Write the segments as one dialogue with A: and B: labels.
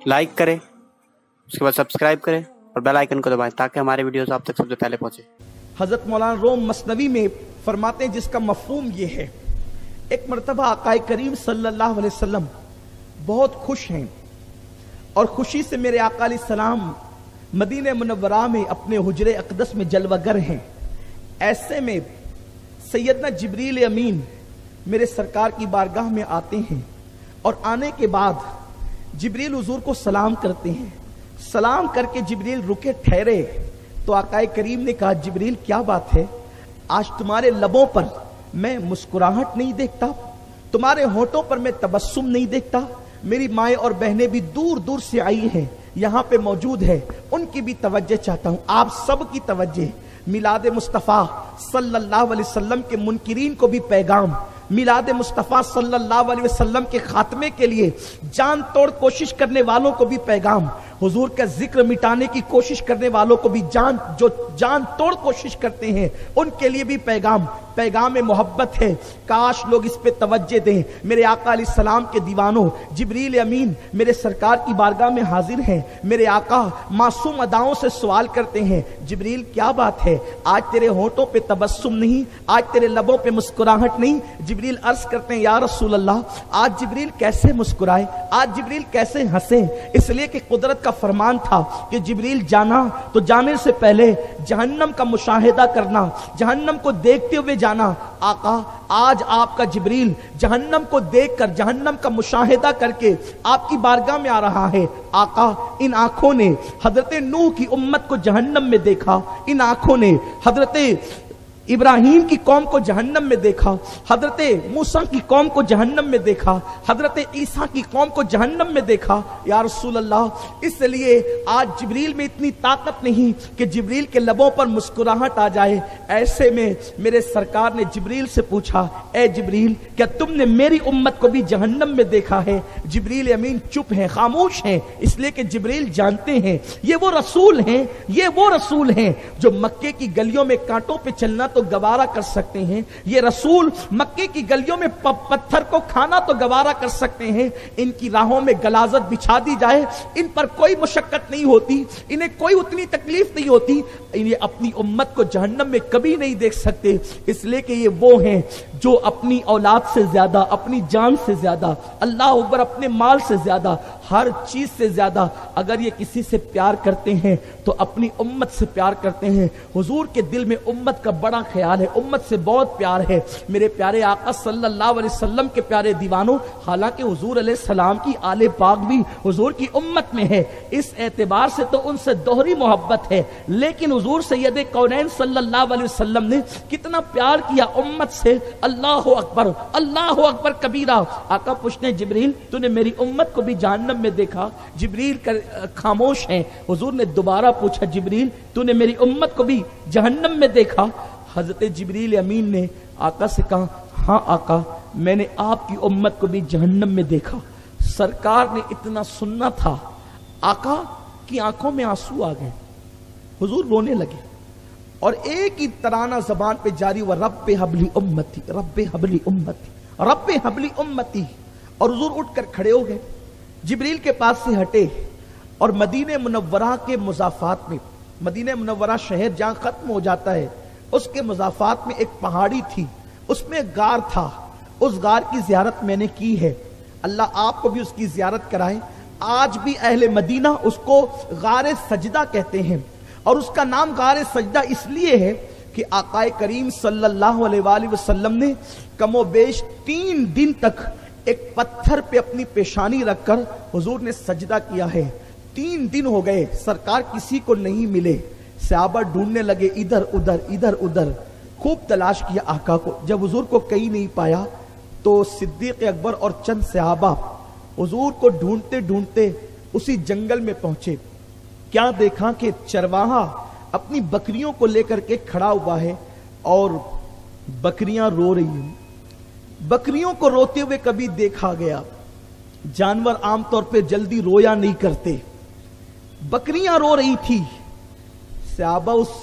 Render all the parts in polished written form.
A: Like करें, उसके बाद सब्सक्राइब करें और बेल आइकन को दबाएं ताकि हमारे वीडियोस आप तक सबसे पहले पहुंचे।
B: हजरत मौलाना रोम मसनवी में फरमाते हैं, जिसका मफहूम ये है, एक मरतबा आकाए करीम सल्लल्लाहु अलैहि वसल्लम बहुत खुश हैं और खुशी से मेरे आका अलैहिस्सलाम मदीने मुनव्वरा में अपने हुजरे अक़दस में जलवागर हैं। ऐसे में सैयदना जिब्रील अमीन मेरे सरकार की बारगाह में आते हैं और आने के बाद जिब्रील हुजूर को सलाम करते हैं। सलाम करके जिब्रील रुके ठहरे तो आकाए करीम ने कहा, जिब्रील क्या बात है, आज तुम्हारे लबों पर मैं मुस्कुराहट नहीं देखता, तुम्हारे होठों पर मैं तबस्सुम नहीं देखता। मेरी माएँ और बहनें भी दूर दूर से आई हैं, यहाँ पे मौजूद है, उनकी भी तवज्जो चाहता हूँ, आप सब की तवज्जो। मिलाद मुस्तफ़ा सल्लल्लाहु अलैहि वसल्लम के मुनकिरीन को भी पैगाम, मिलाद मुस्तफ़ा सल्लल्लाहु अलैहि वसल्लम के खात्मे के लिए जान तोड़ कोशिश करने वालों को भी पैगाम, हुजूर का जिक्र मिटाने की कोशिश करने वालों को भी जो जान तोड़ कोशिश करते हैं उनके लिए भी पैगाम मोहब्बत है। काश लोग इस पे तवज्जो दें। मेरे आका अलैहिस्सलाम के दीवानों, जिब्रील अमीन मेरे सरकार की बारगाह में हाजिर हैं। मेरे आका मासूम अदाओं से सवाल करते हैं, जिब्रील क्या बात है, आज तेरे होठों पे तबस्सुम नहीं, आज तेरे लबों पे मुस्कुराहट नहीं। जिब्रील अर्ज करते हैं, या रसूल अल्लाह, आज जिब्रील कैसे मुस्कुराए, आज जिब्रील कैसे हंसे। इसलिए कि कुदरत का फरमान था कि जिब्रील जाना तो जाने से पहले जहन्नम का मुशाहिदा करना, जहन्नम को देखते हुए जाना। आका आज आपका जिब्रील जहन्नम को देखकर, जहन्नम का मुशाहिदा करके आपकी बारगाह में आ रहा है। आका इन आंखों ने हजरत नूह की उम्मत को जहन्नम में देखा, इन आंखों ने हजरत इब्राहीम की कौम को जहन्नम में देखा, हजरत मूसा की कौम को जहन्नम में देखा, हजरत ईसा की कौम को जहन्नम में देखा। या रसूल अल्लाह, इसलिए आज जिब्रील में इतनी ताकत नहीं कि जिब्रील के लबों पर मुस्कुराहट आ जाए। ऐसे में मेरे सरकार ने जिब्रील से पूछा, ए जिब्रील, क्या तुमने मेरी उम्मत को भी जहन्नम में देखा है? जिब्रील अमीन चुप हैं, खामोश हैं, इसलिए कि जिब्रील जानते हैं ये वो रसूल हैं, ये वो रसूल हैं जो मक्के की गलियों में कांटों पे चलना तो गवारा कर सकते हैं। ये रसूल मक्के की गलियों में पत्थर को खाना तो गवारा कर सकते हैं। इनकी राहों में गलाजत बिछा दी जाए, इन पर कोई मुशक्कत नहीं होती, इन्हें कोई उतनी तकलीफ नहीं होती। ये अपनी उम्मत को जहन्नम में कभी नहीं देख सकते, इसलिए कि ये वो हैं जो अपनी औलाद से ज्यादा, अपनी जान से ज्यादा, अल्लाह अकबर, अपने माल से ज्यादा, हर चीज से ज्यादा अगर ये किसी से प्यार करते हैं तो अपनी उम्मत से प्यार करते हैं। हुजूर के दिल में उम्मत का बड़ा ख्याल है, उम्मत से बहुत प्यार है। मेरे प्यारे आका सल्लल्लाहु अलैहि वसल्लम के प्यारे दीवानों, हालांकि हुजूर अलैहि सलाम की आले पाक भी हुजूर की उम्मत में है, इस एतबार से तो उनसे दोहरी मोहब्बत है। लेकिन हुजूर सैयद कौनैन सल्लल्लाहु अलैहि वसल्लम ने कितना प्यार किया उम्मत से, अल्लाह अकबर कबीरा। आका पूछने, जिब्रील तूने मेरी उम्मत को भी जहन्नम में देखा? जिब्रील खामोश हैं। हुजूर ने दोबारा पूछा, जिब्रील तूने मेरी उम्मत को भी जहन्नम में देखा? हजरत जिब्रील अमीन ने आका से कहा, हाँ आका, मैंने आपकी उम्मत को भी जहन्नम में देखा। सरकार ने इतना सुनना था, आका की आंखों में आंसू आ गए, हुजूर रोने लगे और एक ही तराना जबान पे जारी हुआ, रब्बे हबली उम्मती, रब्बे हबली उम्मती, रब्बे हबली उम्मती। और हुजूर उठकर खड़े हो गए, जिब्रील के पास से हटे और मदीने मुनव्वरा के मुजाफात में, मदीने मुनव्वरा शहर जहां खत्म हो जाता है उसके मुजाफात में एक पहाड़ी थी, उसमें गार था, उस गार की जियारत मैंने की है। अल्लाह आपको भी उसकी जियारत कराए। आज भी अहले मदीना उसको गारे सजदा कहते हैं और उसका नाम गारे सजदा इसलिए है कि आकाए करीम सल्लल्लाहु अलैहि वसल्लम ने कमोबेश 3 दिन तक एक पत्थर पे अपनी पेशानी रखकर हुजूर ने सजदा किया है। 3 दिन हो गए, सरकार किसी को नहीं मिले। सहाबा ढूंढने लगे इधर उधर, खूब तलाश किया आका को। जब हुजूर को कहीं नहीं पाया तो सिद्दीक अकबर और चंद सहाबा हुजूर को ढूंढते ढूंढते उसी जंगल में पहुंचे। क्या देखा कि चरवाहा अपनी बकरियों को लेकर के खड़ा हुआ है और बकरियां रो रही हैं। बकरियों को रोते हुए कभी देखा गया, जानवर आमतौर पे जल्दी रोया नहीं करते, बकरियां रो रही थी। सहाबा उस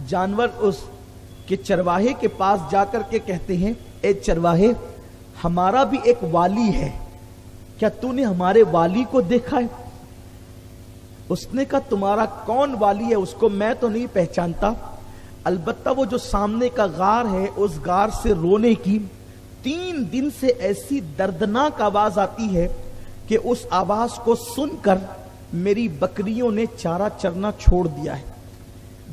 B: जानवर, उस के चरवाहे के पास जाकर के कहते हैं, ए चरवाहे, हमारा भी एक वाली है, क्या तूने हमारे वाली को देखा है? اس نے کہا تمہارا کون والی ہے اس کو میں تو نہیں پہچانتا، البتہ وہ جو سامنے کا غار ہے اس غار سے رونے کی 3 دن سے ایسی دردناک آواز آتی ہے کہ اس آواز کو سن کر میری بکریوں نے چارہ چرنا چھوڑ دیا ہے۔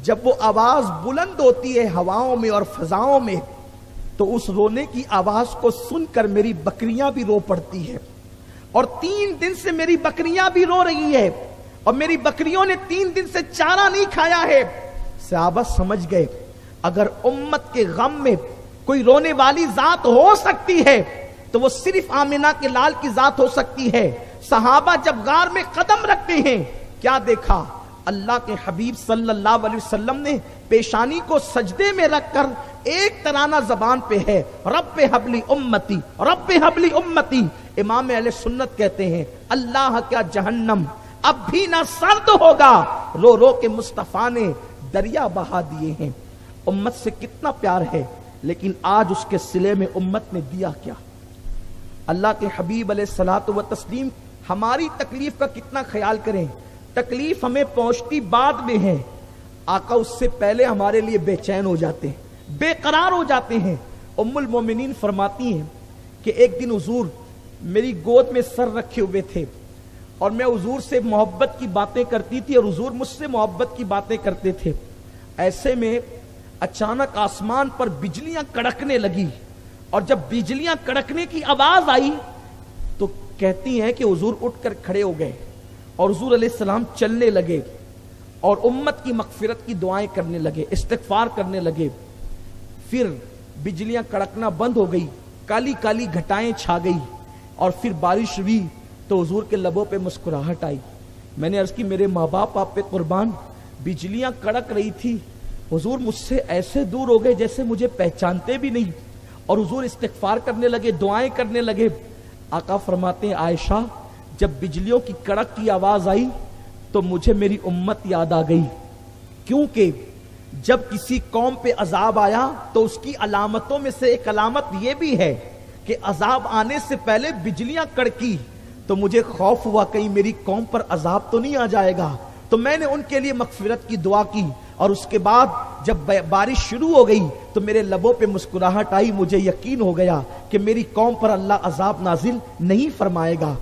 B: جب وہ آواز بلند ہوتی ہے ہواؤں میں اور فضاؤں میں تو اس رونے کی آواز کو سن کر میری بکریاں بھی رو پڑتی ہے، اور 3 دن سے میری بکریاں بھی رو رہی ہے، اور میری بکریوں نے 3 دن سے چارہ نہیں کھایا ہے۔ صحابہ سمجھ گئے اگر امت کے غم میں کوئی رونے والی ذات ہو سکتی ہے تو وہ صرف آمنہ کے لال کی ذات ہو سکتی ہے۔ صحابہ جب غار میں قدم رکھتے ہیں کیا دیکھا؟ اللہ کے حبیب صلی اللہ علیہ وسلم نے پیشانی کو سجدے میں رکھ کر ایک ترانہ زبان پہ ہے، رب حبلی امتی رب حبلی امتی۔ امام اہل سنت کہتے ہیں اللہ کیا جہنم اب بھی نہ سرد ہوگا، رو رو کے مصطفیٰ نے دریا بہا دیے ہیں۔ امت سے کتنا پیار ہے، لیکن آج اس کے صلے میں امت نے دیا کیا؟ اللہ کے حبیب علیہ الصلوۃ والتسلیم ہماری تکلیف کا کتنا خیال کریں، تکلیف ہمیں پہنچتی بعد میں ہے، آقا اس سے پہلے ہمارے لیے بے چین ہو جاتے ہیں، بے قرار ہو جاتے ہیں۔ ام المومنین فرماتی ہیں کہ ایک دن حضور میری گود میں سر رکھے ہوئے تھے اور میں حضور سے محبت کی باتیں کرتی تھی اور حضور مجھ سے محبت کی باتیں کرتے تھے۔ ایسے میں اچانک آسمان پر بجلیاں کڑکنے لگی، اور جب بجلیاں کڑکنے کی آواز آئی تو کہتی ہیں کہ حضور اٹھ کر کھڑے ہو گئے اور حضور علیہ السلام چلنے لگے اور امت کی مغفرت کی دعائیں کرنے لگے، استغفار کرنے لگے۔ پھر بجلیاں کڑکنا بند ہو گئی، کالی کالی گھٹائیں چھا گئی، اور پھر بارش ہوئی تو حضور کے لبوں پہ مسکراہٹ آئی۔ میں نے عرض کی میرے ماں باپ آپ پہ قربان، بجلیاں کڑک رہی تھی، حضور مجھ سے ایسے دور ہو گئے جیسے مجھے پہچانتے بھی نہیں، اور حضور استغفار کرنے لگے، دعائیں کرنے لگے۔ آقا فرماتے ہیں عائشہ جب بجلیوں کی کڑک کی آواز آئی تو مجھے میری امت یاد آ گئی، کیونکہ جب کسی قوم پہ عذاب آیا تو اس کی علامتوں میں سے ایک علامت یہ بھی ہے کہ عذاب آنے سے پہلے بجلیاں کڑکی، تو مجھے خوف ہوا کہیں میری قوم پر عذاب تو نہیں آ جائے گا، تو میں نے ان کے لیے مغفرت کی دعا کی، اور اس کے بعد جب بارش شروع ہو گئی تو میرے لبوں پہ مسکراہٹ آئی، مجھے یقین ہو گیا کہ میری قوم پر اللہ عذاب نازل نہیں فرمائے گا۔